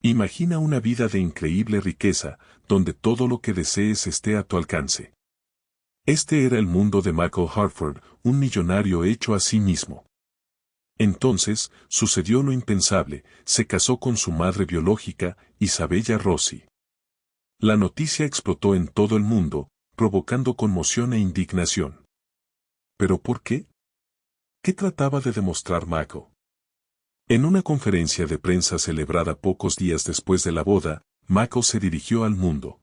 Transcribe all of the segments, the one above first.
Imagina una vida de increíble riqueza, donde todo lo que desees esté a tu alcance. Este era el mundo de Michael Hartford, un millonario hecho a sí mismo. Entonces, sucedió lo impensable, se casó con su madre biológica, Isabella Rossi. La noticia explotó en todo el mundo, provocando conmoción e indignación. ¿Pero por qué? ¿Qué trataba de demostrar Michael? En una conferencia de prensa celebrada pocos días después de la boda, Michael se dirigió al mundo.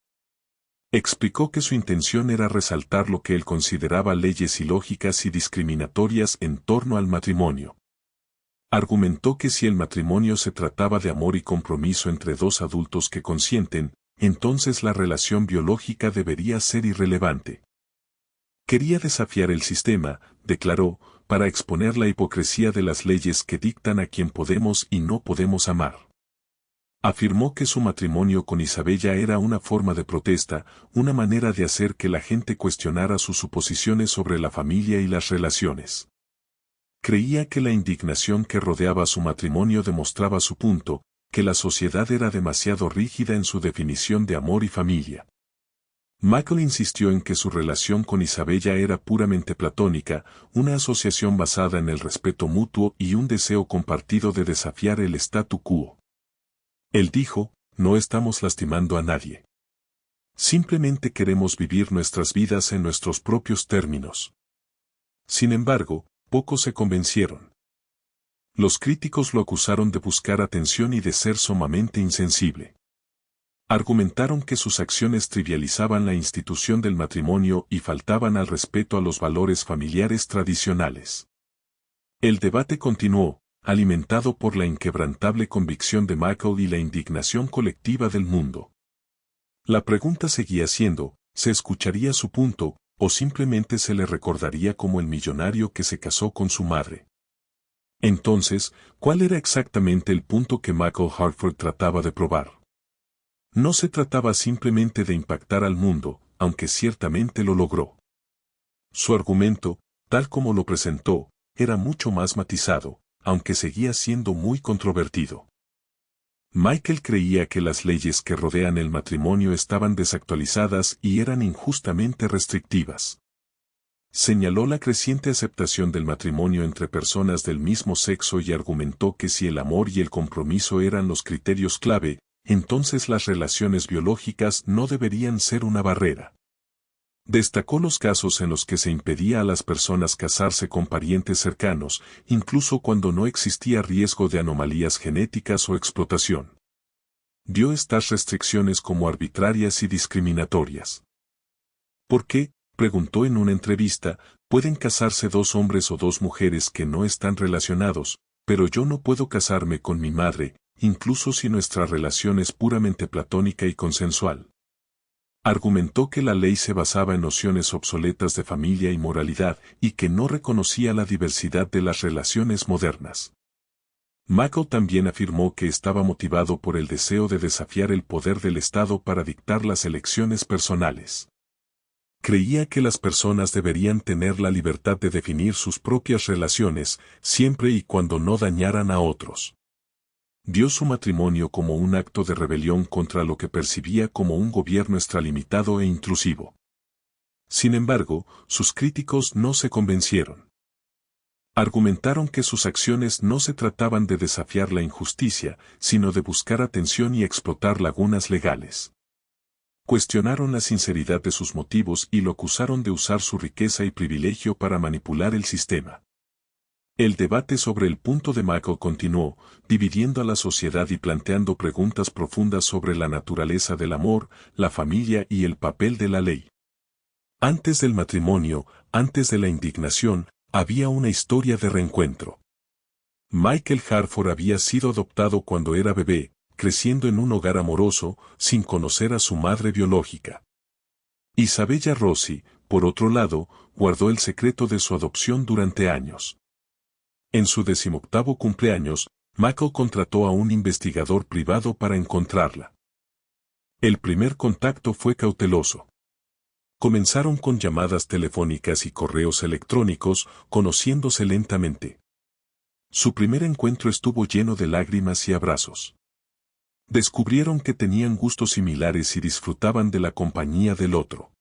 Explicó que su intención era resaltar lo que él consideraba leyes ilógicas y discriminatorias en torno al matrimonio. Argumentó que si el matrimonio se trataba de amor y compromiso entre dos adultos que consienten, entonces la relación biológica debería ser irrelevante. Quería desafiar el sistema, declaró, para exponer la hipocresía de las leyes que dictan a quien podemos y no podemos amar. Afirmó que su matrimonio con Isabella era una forma de protesta, una manera de hacer que la gente cuestionara sus suposiciones sobre la familia y las relaciones. Creía que la indignación que rodeaba su matrimonio demostraba su punto, que la sociedad era demasiado rígida en su definición de amor y familia. Michael insistió en que su relación con Isabella era puramente platónica, una asociación basada en el respeto mutuo y un deseo compartido de desafiar el statu quo. Él dijo, no estamos lastimando a nadie. Simplemente queremos vivir nuestras vidas en nuestros propios términos. Sin embargo, pocos se convencieron. Los críticos lo acusaron de buscar atención y de ser sumamente insensible. Argumentaron que sus acciones trivializaban la institución del matrimonio y faltaban al respeto a los valores familiares tradicionales. El debate continuó, alimentado por la inquebrantable convicción de Michael y la indignación colectiva del mundo. La pregunta seguía siendo, ¿se escucharía su punto, o simplemente se le recordaría como el millonario que se casó con su madre? Entonces, ¿cuál era exactamente el punto que Michael Hartford trataba de probar? No se trataba simplemente de impactar al mundo, aunque ciertamente lo logró. Su argumento, tal como lo presentó, era mucho más matizado, aunque seguía siendo muy controvertido. Michael creía que las leyes que rodean el matrimonio estaban desactualizadas y eran injustamente restrictivas. Señaló la creciente aceptación del matrimonio entre personas del mismo sexo y argumentó que si el amor y el compromiso eran los criterios clave, entonces las relaciones biológicas no deberían ser una barrera. Destacó los casos en los que se impedía a las personas casarse con parientes cercanos, incluso cuando no existía riesgo de anomalías genéticas o explotación. Vio estas restricciones como arbitrarias y discriminatorias. ¿Por qué? Preguntó en una entrevista, pueden casarse dos hombres o dos mujeres que no están relacionados, pero yo no puedo casarme con mi madre, incluso si nuestra relación es puramente platónica y consensual. Argumentó que la ley se basaba en nociones obsoletas de familia y moralidad y que no reconocía la diversidad de las relaciones modernas. Michael también afirmó que estaba motivado por el deseo de desafiar el poder del Estado para dictar las elecciones personales. Creía que las personas deberían tener la libertad de definir sus propias relaciones, siempre y cuando no dañaran a otros. Vio su matrimonio como un acto de rebelión contra lo que percibía como un gobierno extralimitado e intrusivo. Sin embargo, sus críticos no se convencieron. Argumentaron que sus acciones no se trataban de desafiar la injusticia, sino de buscar atención y explotar lagunas legales. Cuestionaron la sinceridad de sus motivos y lo acusaron de usar su riqueza y privilegio para manipular el sistema. El debate sobre el punto de Michael continuó, dividiendo a la sociedad y planteando preguntas profundas sobre la naturaleza del amor, la familia y el papel de la ley. Antes del matrimonio, antes de la indignación, había una historia de reencuentro. Michael Hartford había sido adoptado cuando era bebé, creciendo en un hogar amoroso, sin conocer a su madre biológica. Isabella Rossi, por otro lado, guardó el secreto de su adopción durante años. En su 18º cumpleaños, Michael contrató a un investigador privado para encontrarla. El primer contacto fue cauteloso. Comenzaron con llamadas telefónicas y correos electrónicos, conociéndose lentamente. Su primer encuentro estuvo lleno de lágrimas y abrazos. Descubrieron que tenían gustos similares y disfrutaban de la compañía del otro.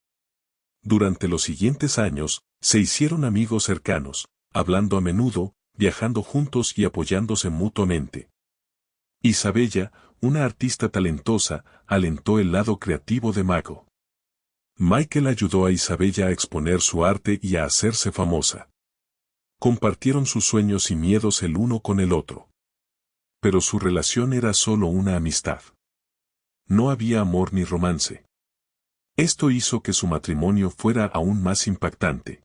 Durante los siguientes años, se hicieron amigos cercanos, hablando a menudo, viajando juntos y apoyándose mutuamente. Isabella, una artista talentosa, alentó el lado creativo de Mako. Michael ayudó a Isabella a exponer su arte y a hacerse famosa. Compartieron sus sueños y miedos el uno con el otro. Pero su relación era solo una amistad. No había amor ni romance. Esto hizo que su matrimonio fuera aún más impactante.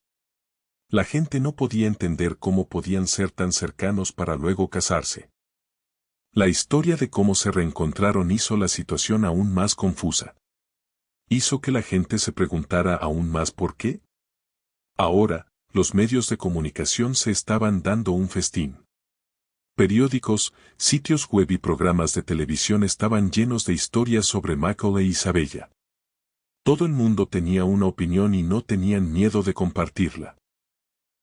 La gente no podía entender cómo podían ser tan cercanos para luego casarse. La historia de cómo se reencontraron hizo la situación aún más confusa. Hizo que la gente se preguntara aún más por qué. Ahora, los medios de comunicación se estaban dando un festín. Periódicos, sitios web y programas de televisión estaban llenos de historias sobre Michael e Isabella. Todo el mundo tenía una opinión y no tenían miedo de compartirla.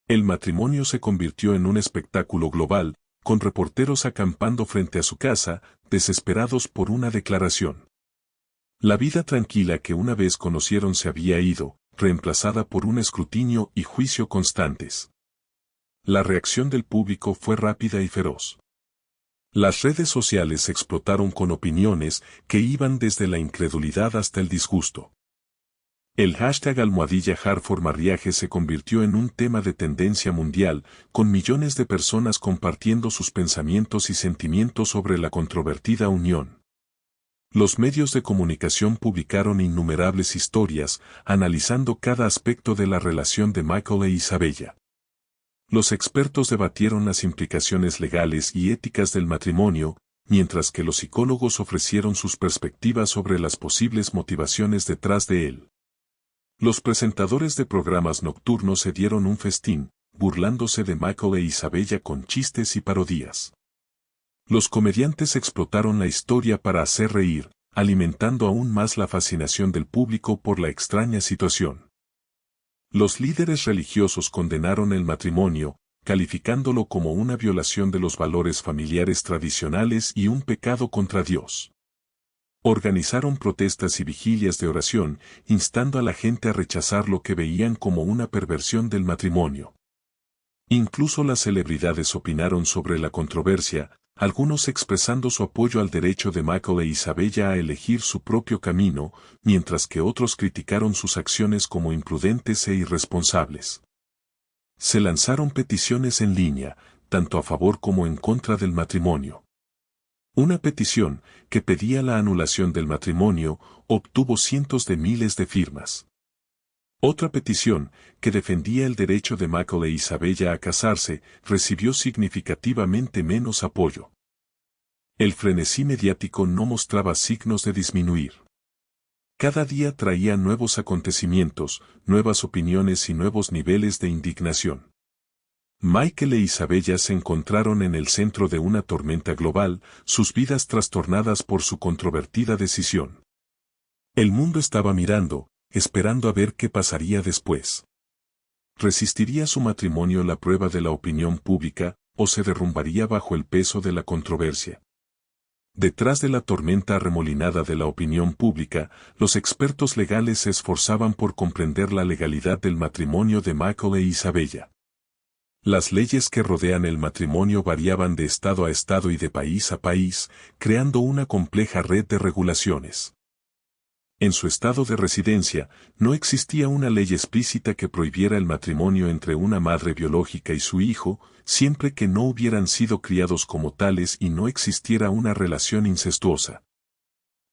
El matrimonio se convirtió en un espectáculo global, con reporteros acampando frente a su casa, desesperados por una declaración. La vida tranquila que una vez conocieron se había ido, reemplazada por un escrutinio y juicio constantes. La reacción del público fue rápida y feroz. Las redes sociales explotaron con opiniones que iban desde la incredulidad hasta el disgusto. El hashtag #HartfordMarriage se convirtió en un tema de tendencia mundial, con millones de personas compartiendo sus pensamientos y sentimientos sobre la controvertida unión. Los medios de comunicación publicaron innumerables historias, analizando cada aspecto de la relación de Michael e Isabella. Los expertos debatieron las implicaciones legales y éticas del matrimonio, mientras que los psicólogos ofrecieron sus perspectivas sobre las posibles motivaciones detrás de él. Los presentadores de programas nocturnos se dieron un festín, burlándose de Michael e Isabella con chistes y parodias. Los comediantes explotaron la historia para hacer reír, alimentando aún más la fascinación del público por la extraña situación. Los líderes religiosos condenaron el matrimonio, calificándolo como una violación de los valores familiares tradicionales y un pecado contra Dios. Organizaron protestas y vigilias de oración, instando a la gente a rechazar lo que veían como una perversión del matrimonio. Incluso las celebridades opinaron sobre la controversia, algunos expresando su apoyo al derecho de Michael e Isabella a elegir su propio camino, mientras que otros criticaron sus acciones como imprudentes e irresponsables. Se lanzaron peticiones en línea, tanto a favor como en contra del matrimonio. Una petición, que pedía la anulación del matrimonio, obtuvo cientos de miles de firmas. Otra petición, que defendía el derecho de Michael e Isabella a casarse, recibió significativamente menos apoyo. El frenesí mediático no mostraba signos de disminuir. Cada día traía nuevos acontecimientos, nuevas opiniones y nuevos niveles de indignación. Michael e Isabella se encontraron en el centro de una tormenta global, sus vidas trastornadas por su controvertida decisión. El mundo estaba mirando, esperando a ver qué pasaría después. ¿Resistiría su matrimonio la prueba de la opinión pública, o se derrumbaría bajo el peso de la controversia? Detrás de la tormenta arremolinada de la opinión pública, los expertos legales se esforzaban por comprender la legalidad del matrimonio de Michael e Isabella. Las leyes que rodean el matrimonio variaban de estado a estado y de país a país, creando una compleja red de regulaciones. En su estado de residencia, no existía una ley explícita que prohibiera el matrimonio entre una madre biológica y su hijo, siempre que no hubieran sido criados como tales y no existiera una relación incestuosa.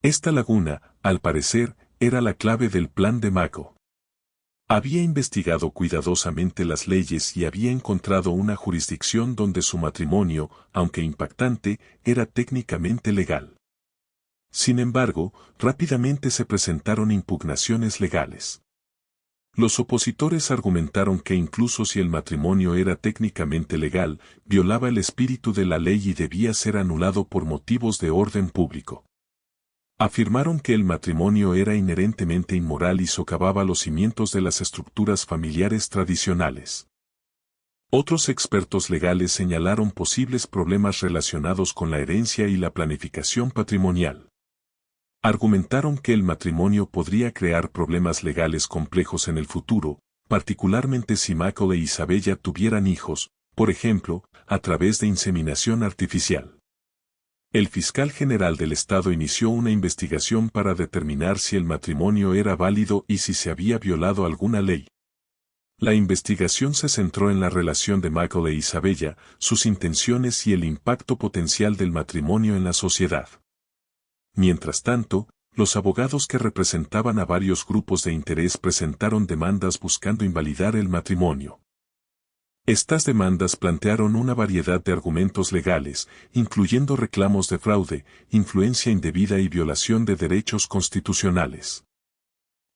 Esta laguna, al parecer, era la clave del plan de Mako. Había investigado cuidadosamente las leyes y había encontrado una jurisdicción donde su matrimonio, aunque impactante, era técnicamente legal. Sin embargo, rápidamente se presentaron impugnaciones legales. Los opositores argumentaron que incluso si el matrimonio era técnicamente legal, violaba el espíritu de la ley y debía ser anulado por motivos de orden público. Afirmaron que el matrimonio era inherentemente inmoral y socavaba los cimientos de las estructuras familiares tradicionales. Otros expertos legales señalaron posibles problemas relacionados con la herencia y la planificación patrimonial. Argumentaron que el matrimonio podría crear problemas legales complejos en el futuro, particularmente si Michael e Isabella tuvieran hijos, por ejemplo, a través de inseminación artificial. El fiscal general del estado inició una investigación para determinar si el matrimonio era válido y si se había violado alguna ley. La investigación se centró en la relación de Michael e Isabella, sus intenciones y el impacto potencial del matrimonio en la sociedad. Mientras tanto, los abogados que representaban a varios grupos de interés presentaron demandas buscando invalidar el matrimonio. Estas demandas plantearon una variedad de argumentos legales, incluyendo reclamos de fraude, influencia indebida y violación de derechos constitucionales.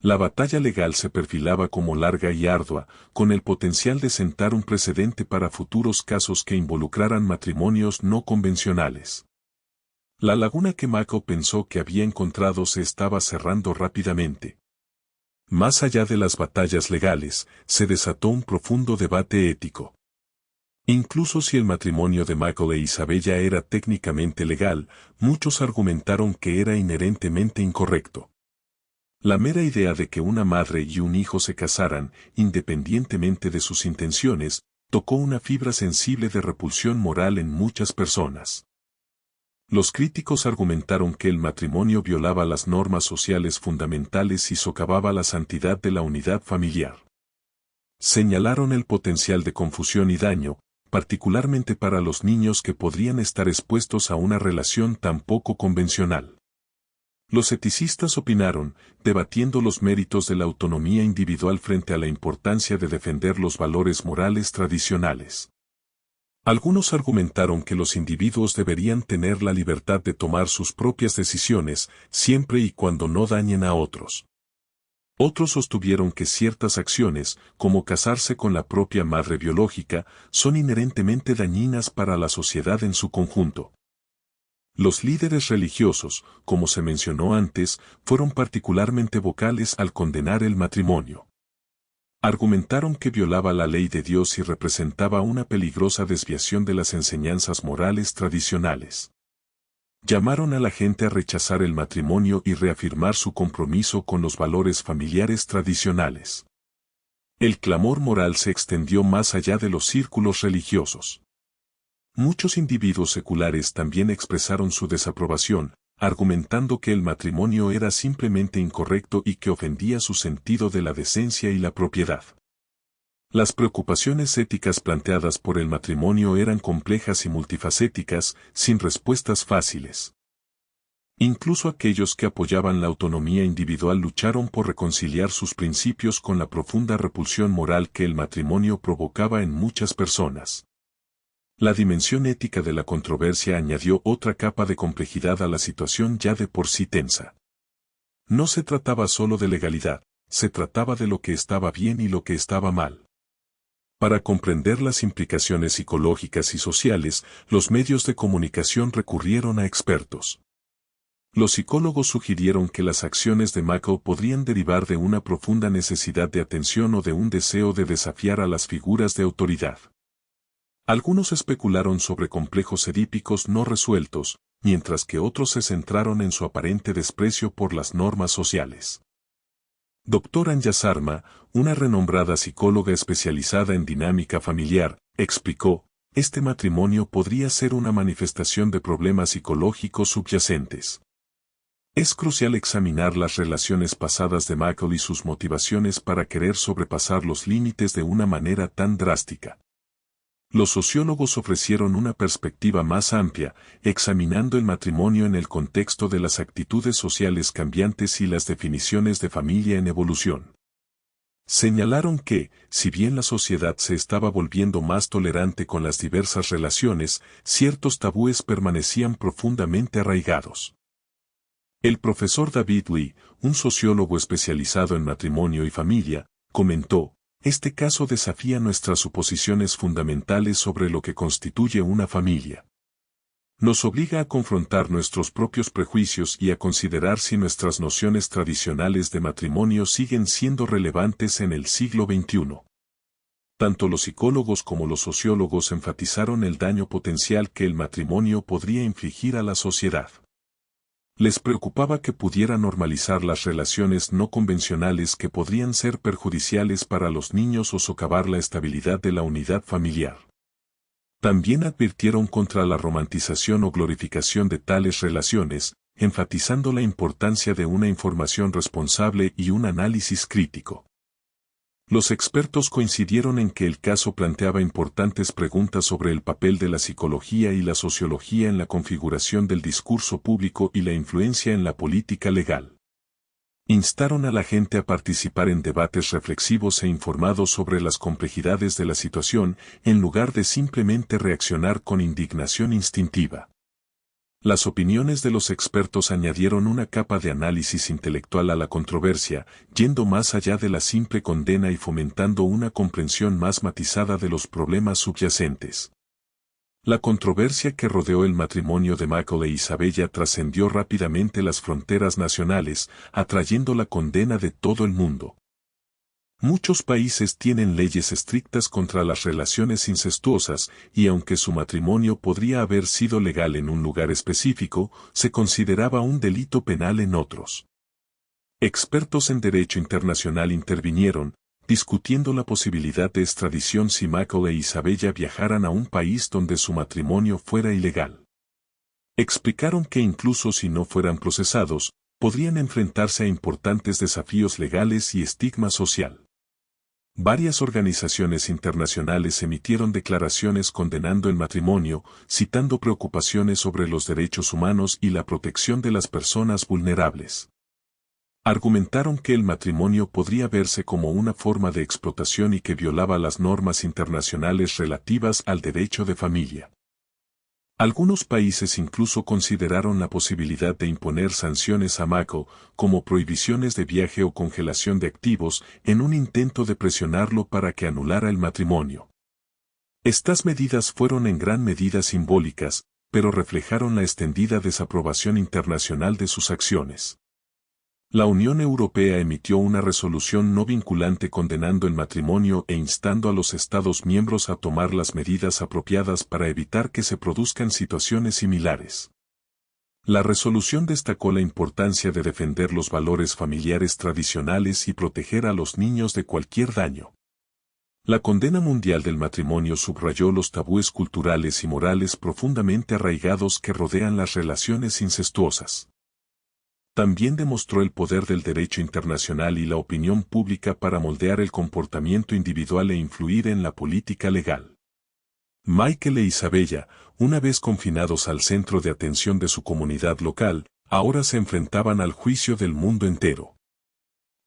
La batalla legal se perfilaba como larga y ardua, con el potencial de sentar un precedente para futuros casos que involucraran matrimonios no convencionales. La laguna que Michael pensó que había encontrado se estaba cerrando rápidamente. Más allá de las batallas legales, se desató un profundo debate ético. Incluso si el matrimonio de Michael e Isabella era técnicamente legal, muchos argumentaron que era inherentemente incorrecto. La mera idea de que una madre y un hijo se casaran, independientemente de sus intenciones, tocó una fibra sensible de repulsión moral en muchas personas. Los críticos argumentaron que el matrimonio violaba las normas sociales fundamentales y socavaba la santidad de la unidad familiar. Señalaron el potencial de confusión y daño, particularmente para los niños que podrían estar expuestos a una relación tan poco convencional. Los eticistas opinaron, debatiendo los méritos de la autonomía individual frente a la importancia de defender los valores morales tradicionales. Algunos argumentaron que los individuos deberían tener la libertad de tomar sus propias decisiones, siempre y cuando no dañen a otros. Otros sostuvieron que ciertas acciones, como casarse con la propia madre biológica, son inherentemente dañinas para la sociedad en su conjunto. Los líderes religiosos, como se mencionó antes, fueron particularmente vocales al condenar el matrimonio. Argumentaron que violaba la ley de Dios y representaba una peligrosa desviación de las enseñanzas morales tradicionales. Llamaron a la gente a rechazar el matrimonio y reafirmar su compromiso con los valores familiares tradicionales. El clamor moral se extendió más allá de los círculos religiosos. Muchos individuos seculares también expresaron su desaprobación, argumentando que el matrimonio era simplemente incorrecto y que ofendía su sentido de la decencia y la propiedad. Las preocupaciones éticas planteadas por el matrimonio eran complejas y multifacéticas, sin respuestas fáciles. Incluso aquellos que apoyaban la autonomía individual lucharon por reconciliar sus principios con la profunda repulsión moral que el matrimonio provocaba en muchas personas. La dimensión ética de la controversia añadió otra capa de complejidad a la situación ya de por sí tensa. No se trataba solo de legalidad, se trataba de lo que estaba bien y lo que estaba mal. Para comprender las implicaciones psicológicas y sociales, los medios de comunicación recurrieron a expertos. Los psicólogos sugirieron que las acciones de Michael podrían derivar de una profunda necesidad de atención o de un deseo de desafiar a las figuras de autoridad. Algunos especularon sobre complejos edípicos no resueltos, mientras que otros se centraron en su aparente desprecio por las normas sociales. Dr. Anja Sarma, una renombrada psicóloga especializada en dinámica familiar, explicó, este matrimonio podría ser una manifestación de problemas psicológicos subyacentes. Es crucial examinar las relaciones pasadas de Michael y sus motivaciones para querer sobrepasar los límites de una manera tan drástica. Los sociólogos ofrecieron una perspectiva más amplia, examinando el matrimonio en el contexto de las actitudes sociales cambiantes y las definiciones de familia en evolución. Señalaron que, si bien la sociedad se estaba volviendo más tolerante con las diversas relaciones, ciertos tabúes permanecían profundamente arraigados. El profesor David Lee, un sociólogo especializado en matrimonio y familia, comentó, este caso desafía nuestras suposiciones fundamentales sobre lo que constituye una familia. Nos obliga a confrontar nuestros propios prejuicios y a considerar si nuestras nociones tradicionales de matrimonio siguen siendo relevantes en el siglo XXI. Tanto los psicólogos como los sociólogos enfatizaron el daño potencial que el matrimonio podría infligir a la sociedad. Les preocupaba que pudiera normalizar las relaciones no convencionales que podrían ser perjudiciales para los niños o socavar la estabilidad de la unidad familiar. También advirtieron contra la romantización o glorificación de tales relaciones, enfatizando la importancia de una información responsable y un análisis crítico. Los expertos coincidieron en que el caso planteaba importantes preguntas sobre el papel de la psicología y la sociología en la configuración del discurso público y la influencia en la política legal. Instaron a la gente a participar en debates reflexivos e informados sobre las complejidades de la situación, en lugar de simplemente reaccionar con indignación instintiva. Las opiniones de los expertos añadieron una capa de análisis intelectual a la controversia, yendo más allá de la simple condena y fomentando una comprensión más matizada de los problemas subyacentes. La controversia que rodeó el matrimonio de Michael e Isabella trascendió rápidamente las fronteras nacionales, atrayendo la condena de todo el mundo. Muchos países tienen leyes estrictas contra las relaciones incestuosas, y aunque su matrimonio podría haber sido legal en un lugar específico, se consideraba un delito penal en otros. Expertos en derecho internacional intervinieron, discutiendo la posibilidad de extradición si Michael e Isabella viajaran a un país donde su matrimonio fuera ilegal. Explicaron que incluso si no fueran procesados, podrían enfrentarse a importantes desafíos legales y estigma social. Varias organizaciones internacionales emitieron declaraciones condenando el matrimonio, citando preocupaciones sobre los derechos humanos y la protección de las personas vulnerables. Argumentaron que el matrimonio podría verse como una forma de explotación y que violaba las normas internacionales relativas al derecho de familia. Algunos países incluso consideraron la posibilidad de imponer sanciones a Michael, como prohibiciones de viaje o congelación de activos, en un intento de presionarlo para que anulara el matrimonio. Estas medidas fueron en gran medida simbólicas, pero reflejaron la extendida desaprobación internacional de sus acciones. La Unión Europea emitió una resolución no vinculante condenando el matrimonio e instando a los Estados miembros a tomar las medidas apropiadas para evitar que se produzcan situaciones similares. La resolución destacó la importancia de defender los valores familiares tradicionales y proteger a los niños de cualquier daño. La condena mundial del matrimonio subrayó los tabúes culturales y morales profundamente arraigados que rodean las relaciones incestuosas. También demostró el poder del derecho internacional y la opinión pública para moldear el comportamiento individual e influir en la política legal. Michael e Isabella, una vez confinados al centro de atención de su comunidad local, ahora se enfrentaban al juicio del mundo entero.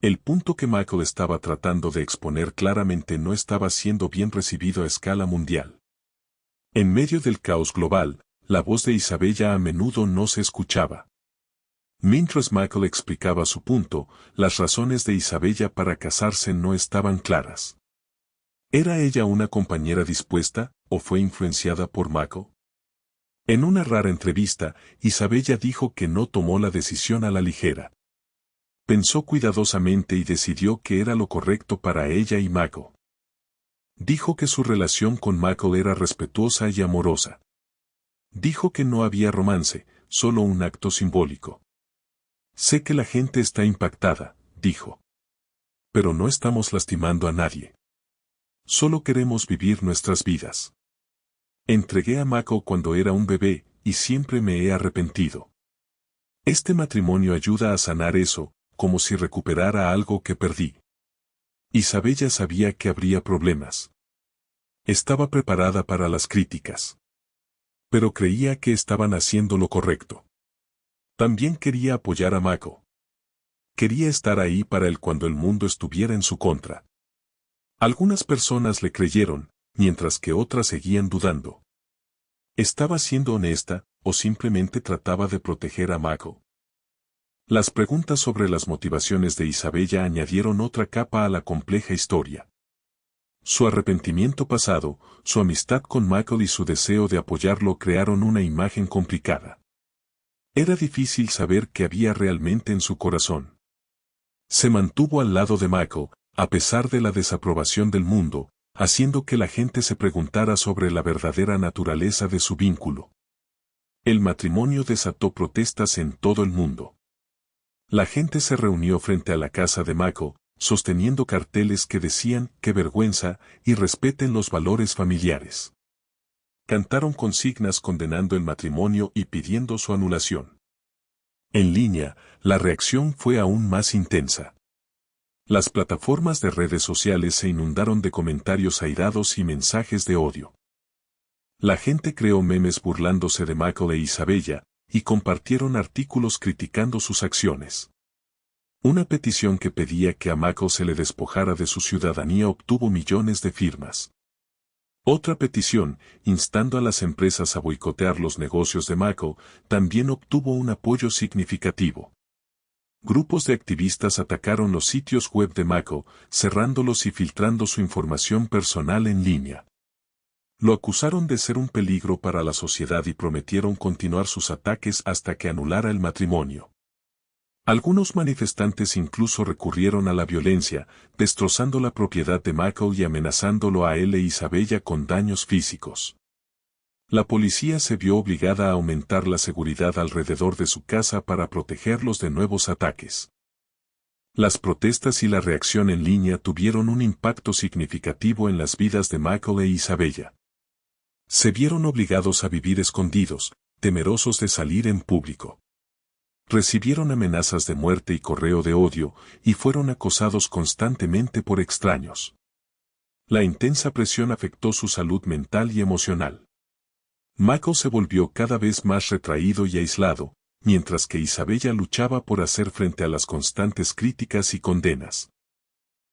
El punto que Michael estaba tratando de exponer claramente no estaba siendo bien recibido a escala mundial. En medio del caos global, la voz de Isabella a menudo no se escuchaba. Mientras Michael explicaba su punto, las razones de Isabella para casarse no estaban claras. ¿Era ella una compañera dispuesta, o fue influenciada por Michael? En una rara entrevista, Isabella dijo que no tomó la decisión a la ligera. Pensó cuidadosamente y decidió que era lo correcto para ella y Michael. Dijo que su relación con Michael era respetuosa y amorosa. Dijo que no había romance, solo un acto simbólico. Sé que la gente está impactada, dijo. Pero no estamos lastimando a nadie. Solo queremos vivir nuestras vidas. Entregué a Michael cuando era un bebé, y siempre me he arrepentido. Este matrimonio ayuda a sanar eso, como si recuperara algo que perdí. Isabella sabía que habría problemas. Estaba preparada para las críticas. Pero creía que estaban haciendo lo correcto. También quería apoyar a Michael. Quería estar ahí para él cuando el mundo estuviera en su contra. Algunas personas le creyeron, mientras que otras seguían dudando. ¿Estaba siendo honesta, o simplemente trataba de proteger a Michael? Las preguntas sobre las motivaciones de Isabella añadieron otra capa a la compleja historia. Su arrepentimiento pasado, su amistad con Michael y su deseo de apoyarlo crearon una imagen complicada. Era difícil saber qué había realmente en su corazón. Se mantuvo al lado de Michael, a pesar de la desaprobación del mundo, haciendo que la gente se preguntara sobre la verdadera naturaleza de su vínculo. El matrimonio desató protestas en todo el mundo. La gente se reunió frente a la casa de Michael, sosteniendo carteles que decían "qué vergüenza" y "respeten los valores familiares". Cantaron consignas condenando el matrimonio y pidiendo su anulación. En línea, la reacción fue aún más intensa. Las plataformas de redes sociales se inundaron de comentarios airados y mensajes de odio. La gente creó memes burlándose de Michael e Isabella, y compartieron artículos criticando sus acciones. Una petición que pedía que a Michael se le despojara de su ciudadanía obtuvo millones de firmas. Otra petición, instando a las empresas a boicotear los negocios de Michael, también obtuvo un apoyo significativo. Grupos de activistas atacaron los sitios web de Michael, cerrándolos y filtrando su información personal en línea. Lo acusaron de ser un peligro para la sociedad y prometieron continuar sus ataques hasta que anulara el matrimonio. Algunos manifestantes incluso recurrieron a la violencia, destrozando la propiedad de Michael y amenazándolo a él e Isabella con daños físicos. La policía se vio obligada a aumentar la seguridad alrededor de su casa para protegerlos de nuevos ataques. Las protestas y la reacción en línea tuvieron un impacto significativo en las vidas de Michael e Isabella. Se vieron obligados a vivir escondidos, temerosos de salir en público. Recibieron amenazas de muerte y correo de odio, y fueron acosados constantemente por extraños. La intensa presión afectó su salud mental y emocional. Michael se volvió cada vez más retraído y aislado, mientras que Isabella luchaba por hacer frente a las constantes críticas y condenas.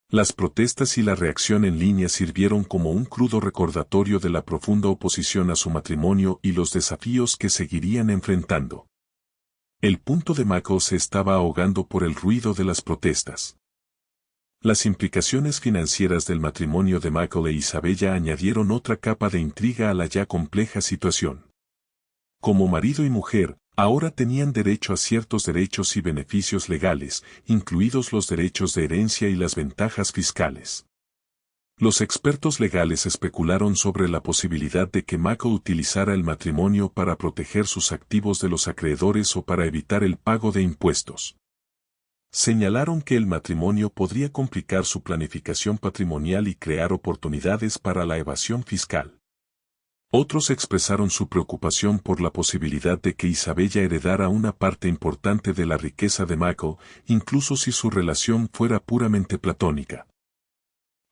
Las protestas y la reacción en línea sirvieron como un crudo recordatorio de la profunda oposición a su matrimonio y los desafíos que seguirían enfrentando. El punto de Michael se estaba ahogando por el ruido de las protestas. Las implicaciones financieras del matrimonio de Michael e Isabella añadieron otra capa de intriga a la ya compleja situación. Como marido y mujer, ahora tenían derecho a ciertos derechos y beneficios legales, incluidos los derechos de herencia y las ventajas fiscales. Los expertos legales especularon sobre la posibilidad de que Michael utilizara el matrimonio para proteger sus activos de los acreedores o para evitar el pago de impuestos. Señalaron que el matrimonio podría complicar su planificación patrimonial y crear oportunidades para la evasión fiscal. Otros expresaron su preocupación por la posibilidad de que Isabella heredara una parte importante de la riqueza de Michael, incluso si su relación fuera puramente platónica.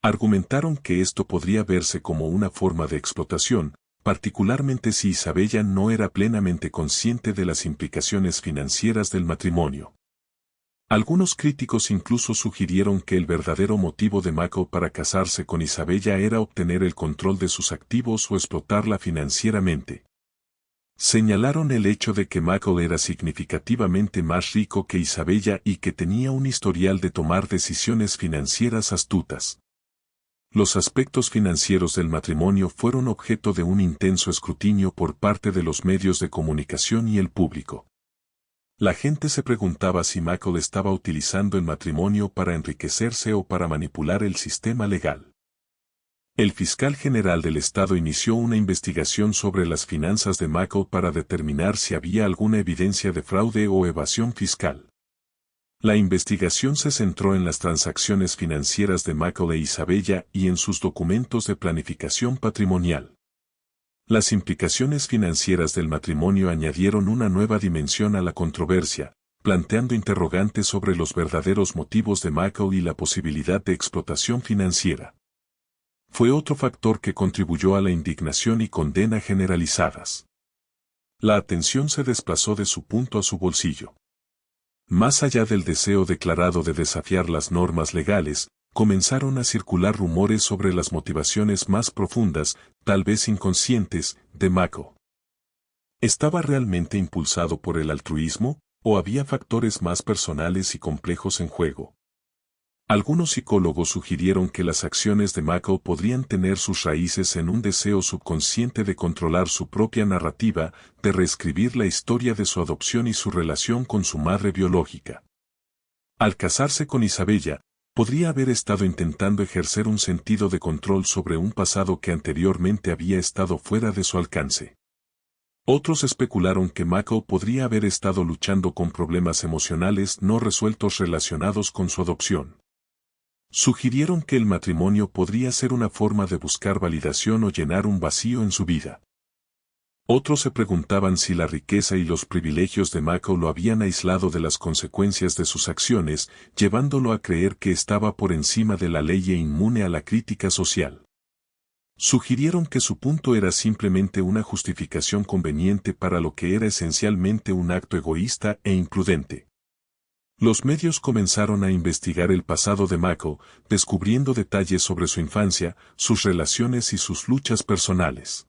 Argumentaron que esto podría verse como una forma de explotación, particularmente si Isabella no era plenamente consciente de las implicaciones financieras del matrimonio. Algunos críticos incluso sugirieron que el verdadero motivo de Michael para casarse con Isabella era obtener el control de sus activos o explotarla financieramente. Señalaron el hecho de que Michael era significativamente más rico que Isabella y que tenía un historial de tomar decisiones financieras astutas. Los aspectos financieros del matrimonio fueron objeto de un intenso escrutinio por parte de los medios de comunicación y el público. La gente se preguntaba si Michael estaba utilizando el matrimonio para enriquecerse o para manipular el sistema legal. El fiscal general del estado inició una investigación sobre las finanzas de Michael para determinar si había alguna evidencia de fraude o evasión fiscal. La investigación se centró en las transacciones financieras de Michael e Isabella y en sus documentos de planificación patrimonial. Las implicaciones financieras del matrimonio añadieron una nueva dimensión a la controversia, planteando interrogantes sobre los verdaderos motivos de Michael y la posibilidad de explotación financiera. Fue otro factor que contribuyó a la indignación y condena generalizadas. La atención se desplazó de su punto a su bolsillo. Más allá del deseo declarado de desafiar las normas legales, comenzaron a circular rumores sobre las motivaciones más profundas, tal vez inconscientes, de Michael. ¿Estaba realmente impulsado por el altruismo, o había factores más personales y complejos en juego? Algunos psicólogos sugirieron que las acciones de Michael podrían tener sus raíces en un deseo subconsciente de controlar su propia narrativa, de reescribir la historia de su adopción y su relación con su madre biológica. Al casarse con Isabella, Podría haber estado intentando ejercer un sentido de control sobre un pasado que anteriormente había estado fuera de su alcance. Otros especularon que Mako podría haber estado luchando con problemas emocionales no resueltos relacionados con su adopción. Sugirieron que el matrimonio podría ser una forma de buscar validación o llenar un vacío en su vida. Otros se preguntaban si la riqueza y los privilegios de Mako lo habían aislado de las consecuencias de sus acciones, llevándolo a creer que estaba por encima de la ley e inmune a la crítica social. Sugirieron que su punto era simplemente una justificación conveniente para lo que era esencialmente un acto egoísta e imprudente. Los medios comenzaron a investigar el pasado de Mako, descubriendo detalles sobre su infancia, sus relaciones y sus luchas personales.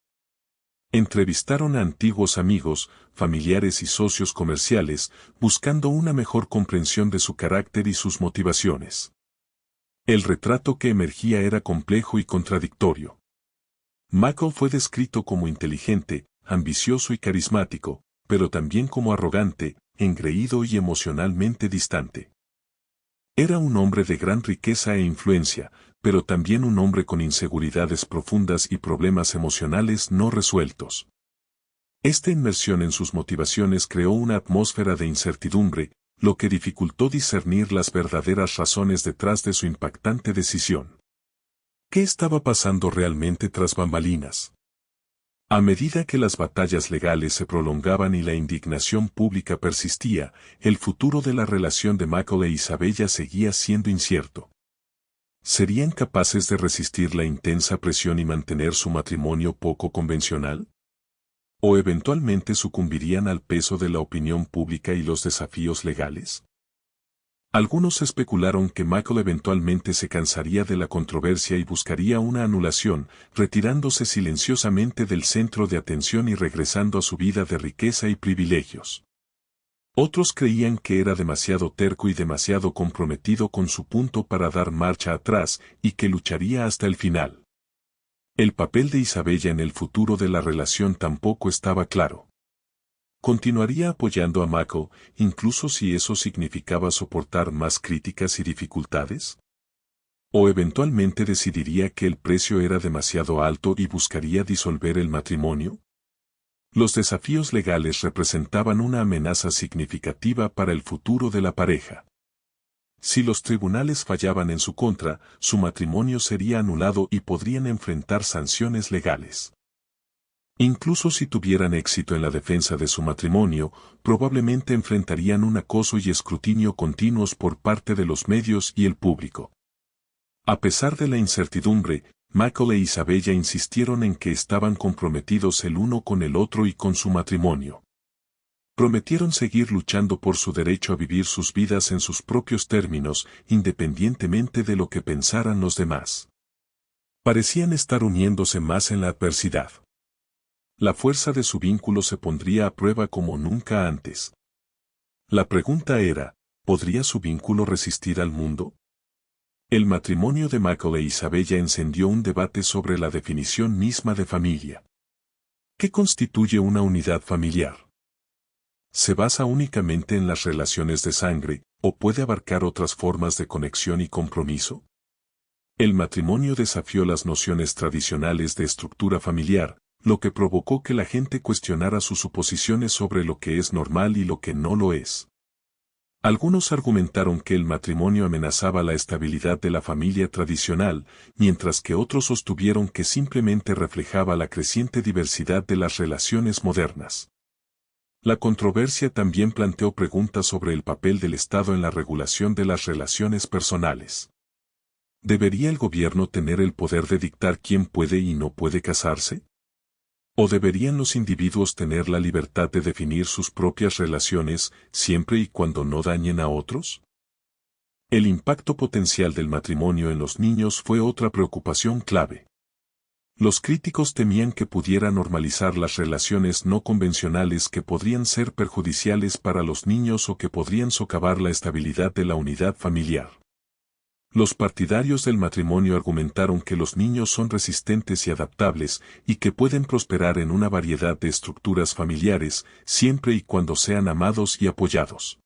Entrevistaron a antiguos amigos, familiares y socios comerciales, buscando una mejor comprensión de su carácter y sus motivaciones. El retrato que emergía era complejo y contradictorio. Mako fue descrito como inteligente, ambicioso y carismático, pero también como arrogante, engreído y emocionalmente distante. Era un hombre de gran riqueza e influencia, pero también un hombre con inseguridades profundas y problemas emocionales no resueltos. Esta inmersión en sus motivaciones creó una atmósfera de incertidumbre, lo que dificultó discernir las verdaderas razones detrás de su impactante decisión. ¿Qué estaba pasando realmente tras bambalinas? A medida que las batallas legales se prolongaban y la indignación pública persistía, el futuro de la relación de Mako e Isabella seguía siendo incierto. ¿Serían capaces de resistir la intensa presión y mantener su matrimonio poco convencional? ¿O eventualmente sucumbirían al peso de la opinión pública y los desafíos legales? Algunos especularon que Mako eventualmente se cansaría de la controversia y buscaría una anulación, retirándose silenciosamente del centro de atención y regresando a su vida de riqueza y privilegios. Otros creían que era demasiado terco y demasiado comprometido con su punto para dar marcha atrás y que lucharía hasta el final. El papel de Isabella en el futuro de la relación tampoco estaba claro. ¿Continuaría apoyando a Mako, incluso si eso significaba soportar más críticas y dificultades? ¿O eventualmente decidiría que el precio era demasiado alto y buscaría disolver el matrimonio? Los desafíos legales representaban una amenaza significativa para el futuro de la pareja. Si los tribunales fallaban en su contra, su matrimonio sería anulado y podrían enfrentar sanciones legales. Incluso si tuvieran éxito en la defensa de su matrimonio, probablemente enfrentarían un acoso y escrutinio continuos por parte de los medios y el público. A pesar de la incertidumbre, Mako e Isabella insistieron en que estaban comprometidos el uno con el otro y con su matrimonio. Prometieron seguir luchando por su derecho a vivir sus vidas en sus propios términos, independientemente de lo que pensaran los demás. Parecían estar uniéndose más en la adversidad. La fuerza de su vínculo se pondría a prueba como nunca antes. La pregunta era, ¿podría su vínculo resistir al mundo? El matrimonio de Mako e Isabella encendió un debate sobre la definición misma de familia. ¿Qué constituye una unidad familiar? ¿Se basa únicamente en las relaciones de sangre, o puede abarcar otras formas de conexión y compromiso? El matrimonio desafió las nociones tradicionales de estructura familiar, lo que provocó que la gente cuestionara sus suposiciones sobre lo que es normal y lo que no lo es. Algunos argumentaron que el matrimonio amenazaba la estabilidad de la familia tradicional, mientras que otros sostuvieron que simplemente reflejaba la creciente diversidad de las relaciones modernas. La controversia también planteó preguntas sobre el papel del Estado en la regulación de las relaciones personales. ¿Debería el gobierno tener el poder de dictar quién puede y no puede casarse? ¿O deberían los individuos tener la libertad de definir sus propias relaciones, siempre y cuando no dañen a otros? El impacto potencial del matrimonio en los niños fue otra preocupación clave. Los críticos temían que pudiera normalizar las relaciones no convencionales que podrían ser perjudiciales para los niños o que podrían socavar la estabilidad de la unidad familiar. Los partidarios del matrimonio argumentaron que los niños son resistentes y adaptables, y que pueden prosperar en una variedad de estructuras familiares, siempre y cuando sean amados y apoyados.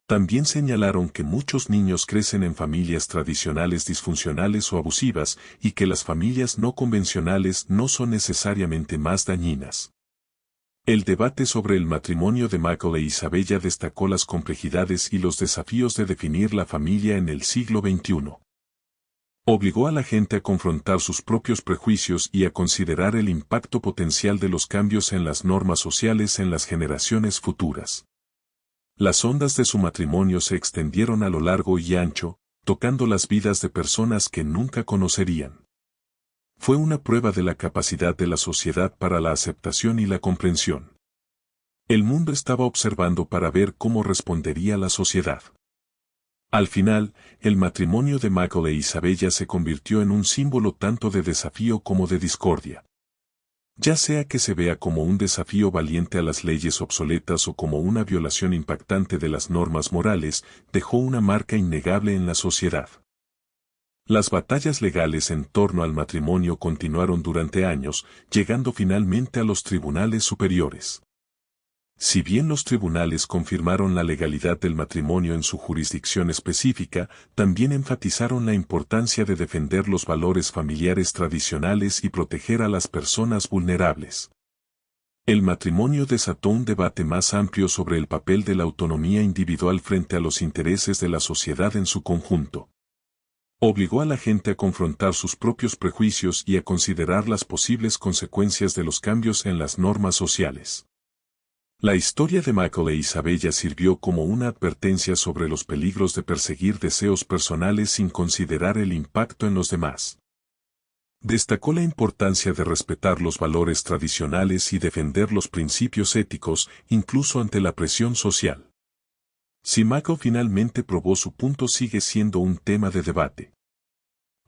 También señalaron que muchos niños crecen en familias tradicionales disfuncionales o abusivas y que las familias no convencionales no son necesariamente más dañinas. El debate sobre el matrimonio de Michael e Isabella destacó las complejidades y los desafíos de definir la familia en el siglo XXI. Obligó a la gente a confrontar sus propios prejuicios y a considerar el impacto potencial de los cambios en las normas sociales en las generaciones futuras. Las ondas de su matrimonio se extendieron a lo largo y ancho, tocando las vidas de personas que nunca conocerían. Fue una prueba de la capacidad de la sociedad para la aceptación y la comprensión. El mundo estaba observando para ver cómo respondería la sociedad. Al final, el matrimonio de Michael e Isabella se convirtió en un símbolo tanto de desafío como de discordia. Ya sea que se vea como un desafío valiente a las leyes obsoletas o como una violación impactante de las normas morales, dejó una marca innegable en la sociedad. Las batallas legales en torno al matrimonio continuaron durante años, llegando finalmente a los tribunales superiores. Si bien los tribunales confirmaron la legalidad del matrimonio en su jurisdicción específica, también enfatizaron la importancia de defender los valores familiares tradicionales y proteger a las personas vulnerables. El matrimonio desató un debate más amplio sobre el papel de la autonomía individual frente a los intereses de la sociedad en su conjunto. Obligó a la gente a confrontar sus propios prejuicios y a considerar las posibles consecuencias de los cambios en las normas sociales. La historia de Michael e Isabella sirvió como una advertencia sobre los peligros de perseguir deseos personales sin considerar el impacto en los demás. Destacó la importancia de respetar los valores tradicionales y defender los principios éticos, incluso ante la presión social. Si Michael finalmente probó su punto sigue siendo un tema de debate.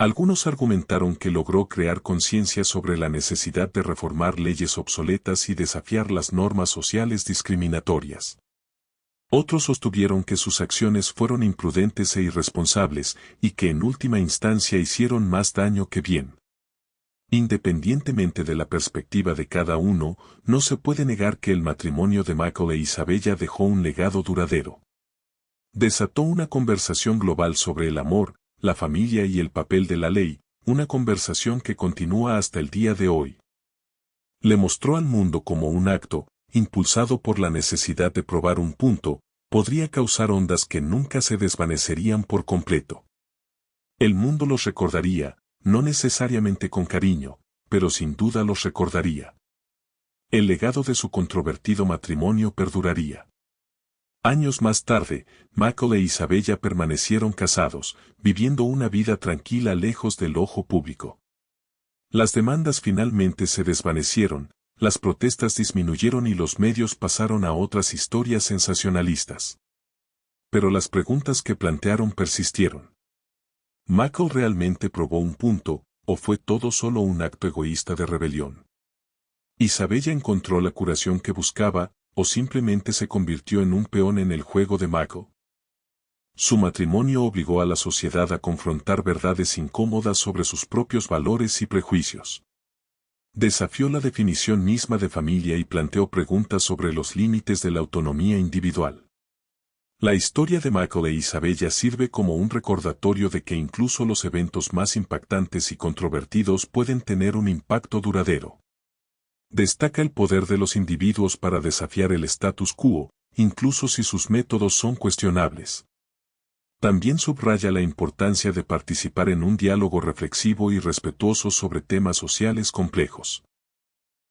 Algunos argumentaron que logró crear conciencia sobre la necesidad de reformar leyes obsoletas y desafiar las normas sociales discriminatorias. Otros sostuvieron que sus acciones fueron imprudentes e irresponsables y que en última instancia hicieron más daño que bien. Independientemente de la perspectiva de cada uno, no se puede negar que el matrimonio de Michael e Isabella dejó un legado duradero. Desató una conversación global sobre el amor, la familia y el papel de la ley, una conversación que continúa hasta el día de hoy. Le mostró al mundo cómo un acto, impulsado por la necesidad de probar un punto, podría causar ondas que nunca se desvanecerían por completo. El mundo los recordaría, no necesariamente con cariño, pero sin duda los recordaría. El legado de su controvertido matrimonio perduraría. Años más tarde, Michael e Isabella permanecieron casados, viviendo una vida tranquila lejos del ojo público. Las demandas finalmente se desvanecieron, las protestas disminuyeron y los medios pasaron a otras historias sensacionalistas. Pero las preguntas que plantearon persistieron. ¿Michael realmente probó un punto, o fue todo solo un acto egoísta de rebelión? ¿Isabella encontró la curación que buscaba, o simplemente se convirtió en un peón en el juego de Michael? Su matrimonio obligó a la sociedad a confrontar verdades incómodas sobre sus propios valores y prejuicios. Desafió la definición misma de familia y planteó preguntas sobre los límites de la autonomía individual. La historia de Michael e Isabella sirve como un recordatorio de que incluso los eventos más impactantes y controvertidos pueden tener un impacto duradero. Destaca el poder de los individuos para desafiar el status quo, incluso si sus métodos son cuestionables. También subraya la importancia de participar en un diálogo reflexivo y respetuoso sobre temas sociales complejos.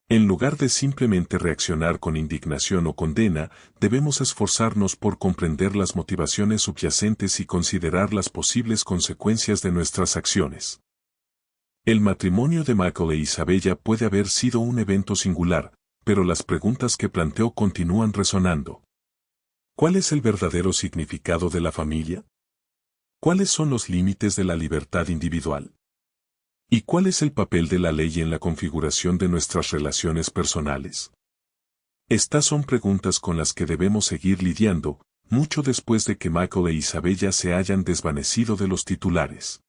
En lugar de simplemente reaccionar con indignación o condena, debemos esforzarnos por comprender las motivaciones subyacentes y considerar las posibles consecuencias de nuestras acciones. El matrimonio de Michael e Isabella puede haber sido un evento singular, pero las preguntas que planteó continúan resonando. ¿Cuál es el verdadero significado de la familia? ¿Cuáles son los límites de la libertad individual? ¿Y cuál es el papel de la ley en la configuración de nuestras relaciones personales? Estas son preguntas con las que debemos seguir lidiando, mucho después de que Michael e Isabella se hayan desvanecido de los titulares.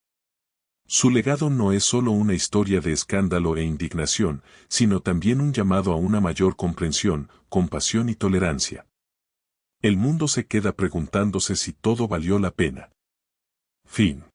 Su legado no es solo una historia de escándalo e indignación, sino también un llamado a una mayor comprensión, compasión y tolerancia. El mundo se queda preguntándose si todo valió la pena. Fin.